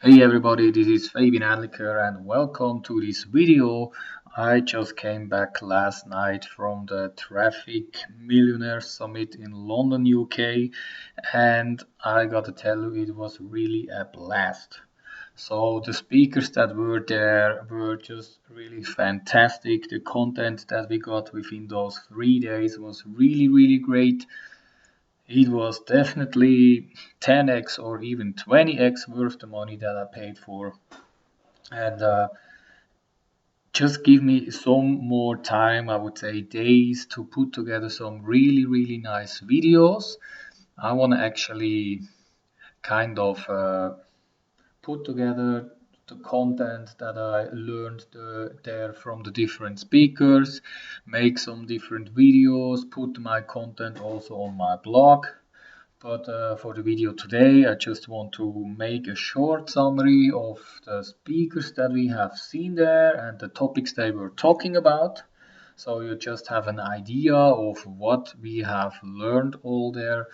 Hey everybody, this is Fabian Adliker and welcome to this video. I just came back last night from the Traffic Millionaires Summit in London, UK, and I gotta tell you, it was really a blast. So the speakers that were there were just really fantastic. The content that we got within those 3 days was really great. It was definitely 10x or even 20x worth the money that I paid for. And just give me some more time, I would say days, to put together some really nice videos. I want to actually kind of put together the content that I learned there from the different speakers, make some different videos, put my content also on my blog. But for the video today, I just want to make a short summary of the speakers that we have seen there and the topics they were talking about. So you just have an idea of what we have learned all there.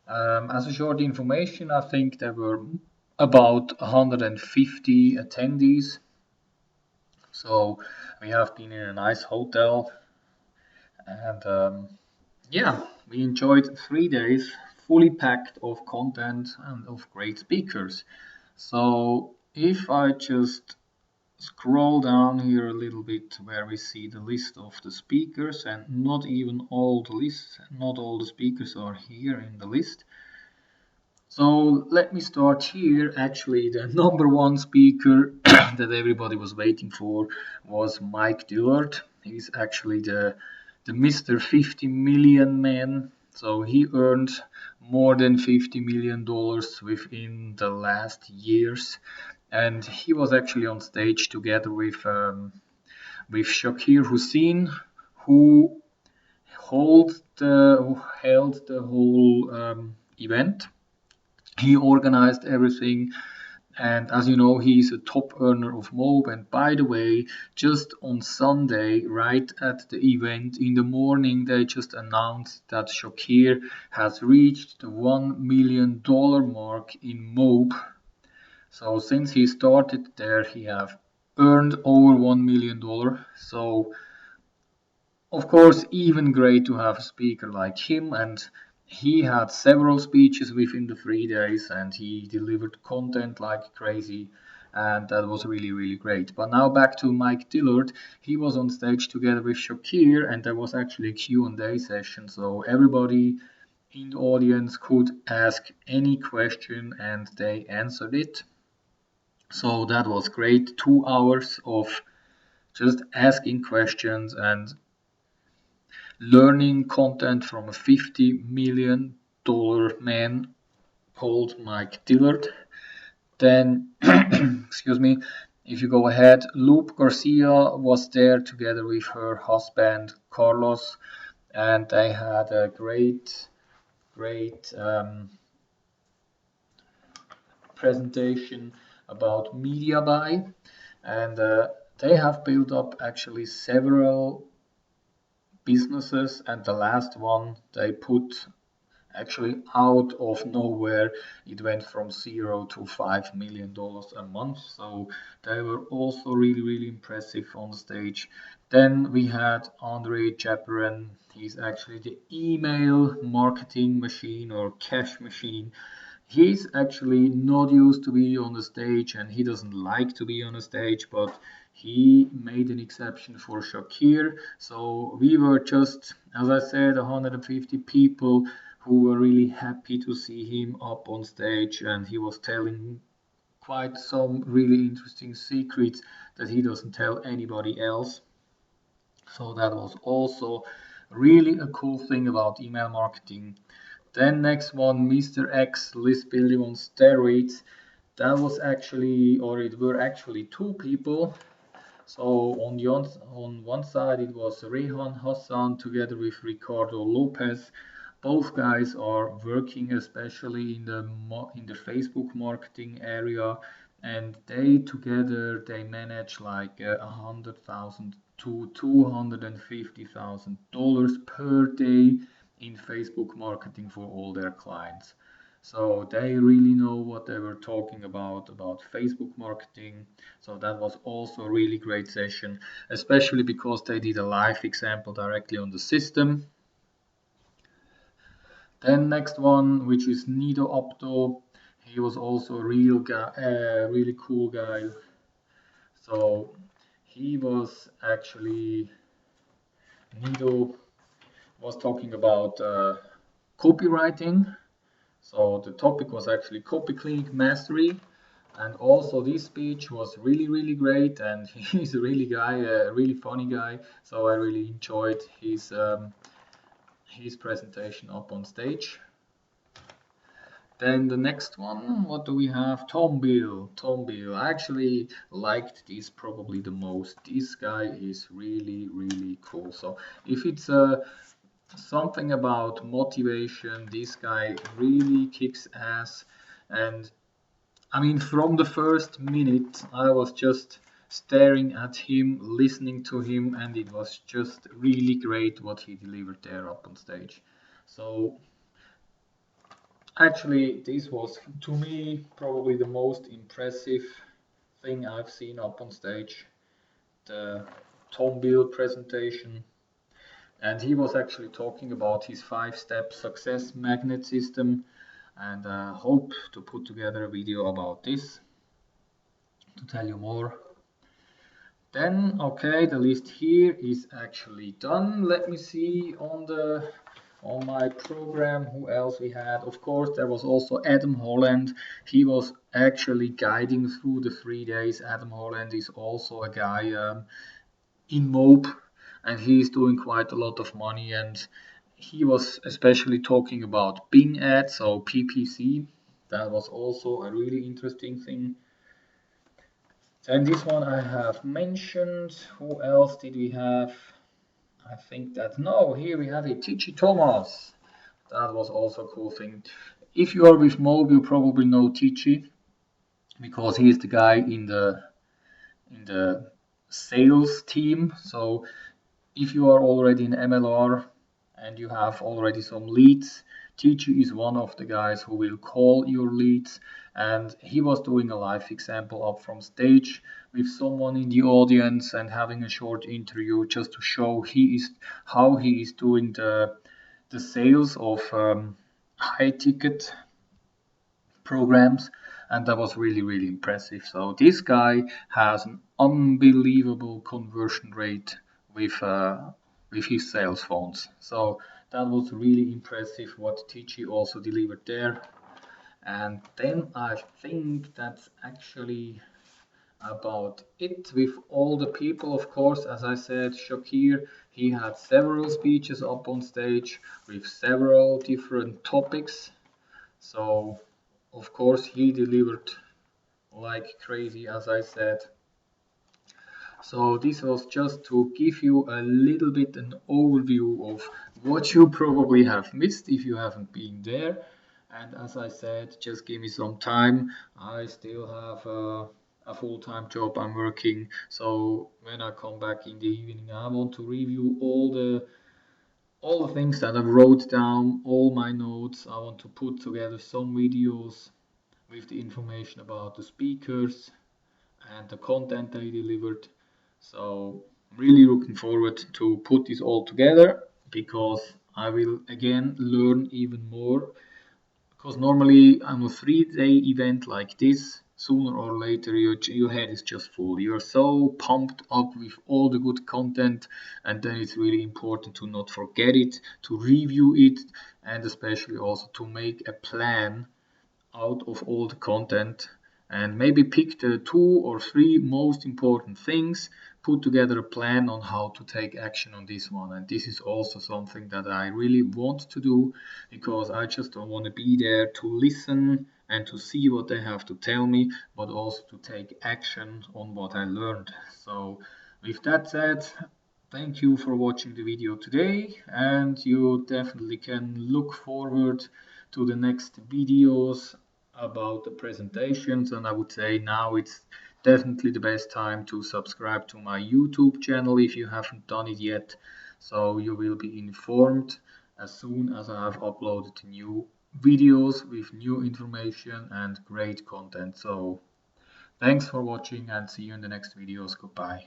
As a short information, I think there were about 150 attendees. So we have been in a nice hotel and yeah, we enjoyed 3 days fully packed of content and of great speakers. So if I just scroll down here a little bit where we see the list of the speakers, and not even all the lists, not all the speakers are here in the list. So let me start here. Actually, the number one speaker that everybody was waiting for was Mike Dillard. He's actually the Mr. 50 million man. So he earned more than $50 million within the last years, and he was actually on stage together with Shakir Hussein, who who held the whole event. He organized everything, and as you know, he's a top earner of Mob. And by the way, just on Sunday, right at the event in the morning, they just announced that Shakir has reached the $1 million mark in Mob. So since he started there, he have earned over $1 million. So of course, even great to have a speaker like him, and he had several speeches within the 3 days, and he delivered content like crazy, and that was really great. But now back to Mike Dillard. He was on stage together with Shakir, and there was actually a Q&A session, so everybody in the audience could ask any question, and they answered it. So that was great. 2 hours of just asking questions and learning content from a $50 million man called Mike Dillard. Then, excuse me, if you go ahead, Lupe Garcia was there together with her husband Carlos, and they had a great presentation about media buy, and they have built up actually several businesses, and the last one they put actually out of nowhere, it went from 0 to $5 million a month. So they were also really impressive on stage. Then we had Andre Chaplin. He's actually the email marketing machine or cash machine. He's actually not used to be on the stage, and he doesn't like to be on the stage, but he made an exception for Shakir. So we were just, as I said, 150 people who were really happy to see him up on stage, and he was telling quite some really interesting secrets that he doesn't tell anybody else. So that was also really a cool thing about email marketing. Then next one, Mr. X Rispoli on steroids. That was actually, or it were actually two people. So on one side it was Rehan Hassan together with Ricardo Lopez. Both guys are working especially in the Facebook marketing area, and they together they manage like $100,000 to $250,000 per day in Facebook marketing for all their clients. So they really know what they were talking about Facebook marketing. So that was also a really great session, especially because they did a live example directly on the system. Then next one, which is Nido Opto. He was also a real guy, really cool guy. So he was actually, Nido was talking about copywriting. So the topic was actually copy clinic mastery. And also this speech was really, really great. And he's a really funny guy. So I really enjoyed his presentation up on stage. Then the next one, what do we have? Tom Bill. Tom Bill. I actually liked this probably the most. This guy is really, really cool. So if it's something about motivation, this guy really kicks ass. And I mean, from the first minute, I was just staring at him, listening to him, and it was just really great what he delivered there up on stage. So actually, this was, to me, probably the most impressive thing I've seen up on stage, the Tom Bill presentation. And he was actually talking about his 5-step success magnet system, and hope to put together a video about this to tell you more. Then, okay, the list here is actually done. Let me see on my program who else we had. Of course, there was also Adam Holland. He was actually guiding through the 3 days. Adam Holland is also a guy in Moab, and he's doing quite a lot of money. And he was especially talking about Bing ads, so PPC. That was also a really interesting thing. And this one I have mentioned. Who else did we have? I think that, no, here we have it, Tichy Thomas. That was also a cool thing. If you are with Mob, you probably know Tichy because he is the guy in the sales team. So if you are already in MLR and you have already some leads, Tichy is one of the guys who will call your leads, and he was doing a live example up from stage with someone in the audience and having a short interview just to show how he is doing the sales of high ticket programs, and that was really, really impressive. So this guy has an unbelievable conversion rate with his sales phones. So that was really impressive what Tichy also delivered there. And then I think that's actually about it with all the people. Of course, as I said, Shakir, he had several speeches up on stage with several different topics. So of course, he delivered like crazy, as I said. So this was just to give you a little bit an overview of what you probably have missed if you haven't been there. And as I said, just give me some time. I still have a full-time job I'm working. So when I come back in the evening, I want to review all the things that I wrote down, all my notes. I want to put together some videos with the information about the speakers and the content they delivered. So really looking forward to put this all together because I will again learn even more, because normally on a 3-day event like this, sooner or later your head is just full. You're so pumped up with all the good content, and then it's really important to not forget it, to review it, and especially also to make a plan out of all the content and maybe pick the 2 or 3 most important things, put together a plan on how to take action on this one. And this is also something that I really want to do, because I just don't want to be there to listen and to see what they have to tell me, but also to take action on what I learned. So with that said, thank you for watching the video today, and you definitely can look forward to the next videos about the presentations. And I would say now it's definitely the best time to subscribe to my YouTube channel if you haven't done it yet, so you will be informed as soon as I have uploaded new videos with new information and great content. So thanks for watching and see you in the next videos. Goodbye.